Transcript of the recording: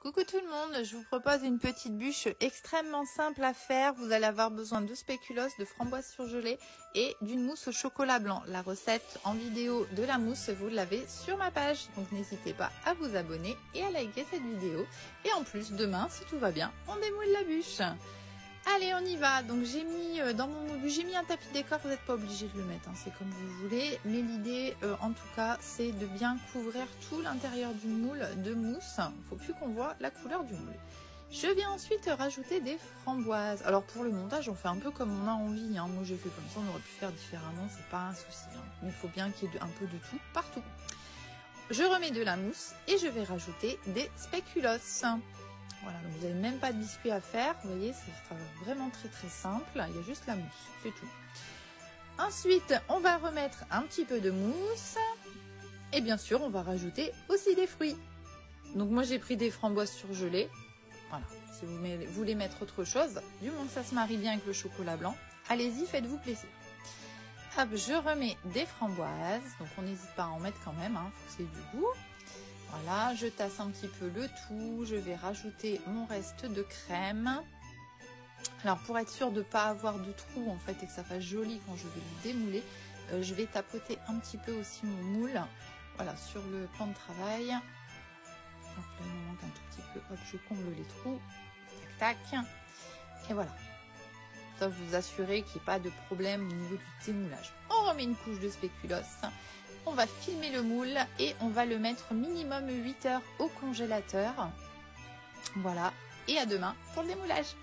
Coucou tout le monde, je vous propose une petite bûche extrêmement simple à faire. Vous allez avoir besoin de spéculoos, de framboises surgelées et d'une mousse au chocolat blanc. La recette en vidéo de la mousse, vous l'avez sur ma page. Donc n'hésitez pas à vous abonner et à liker cette vidéo. Et en plus, demain, si tout va bien, on démoule la bûche. Allez, on y va. Donc j'ai mis dans mon moule, j'ai mis un tapis décor, vous n'êtes pas obligé de le mettre, hein, c'est comme vous voulez. Mais l'idée, en tout cas, c'est de bien couvrir tout l'intérieur du moule de mousse. Il ne faut plus qu'on voit la couleur du moule. Je viens ensuite rajouter des framboises. Alors pour le montage, on fait un peu comme on a envie. Hein. Moi j'ai fait comme ça, on aurait pu faire différemment, c'est pas un souci. Hein. Mais il faut bien qu'il y ait un peu de tout partout. Je remets de la mousse et je vais rajouter des spéculoos. Voilà, donc vous n'avez même pas de biscuit à faire, vous voyez, c'est vraiment très simple, il y a juste la mousse, c'est tout. Ensuite, on va remettre un petit peu de mousse, et bien sûr, on va rajouter aussi des fruits. Donc moi, j'ai pris des framboises surgelées, voilà, si vous voulez mettre autre chose, du moment que ça se marie bien avec le chocolat blanc, allez-y, faites-vous plaisir. Hop, je remets des framboises, donc on n'hésite pas à en mettre quand même, hein, faut que c'est du goût. Voilà, je tasse un petit peu le tout, je vais rajouter mon reste de crème. Alors pour être sûr de ne pas avoir de trous en fait et que ça fasse joli quand je vais le démouler, je vais tapoter un petit peu aussi mon moule, voilà, sur le plan de travail. Donc là il me manque un tout petit peu, hop, je comble les trous, tac tac, et voilà. Ça vous assurer qu'il n'y ait pas de problème au niveau du démoulage. On remet une couche de spéculoos. On va filmer le moule et on va le mettre minimum 8 heures au congélateur. Voilà, et à demain pour le démoulage.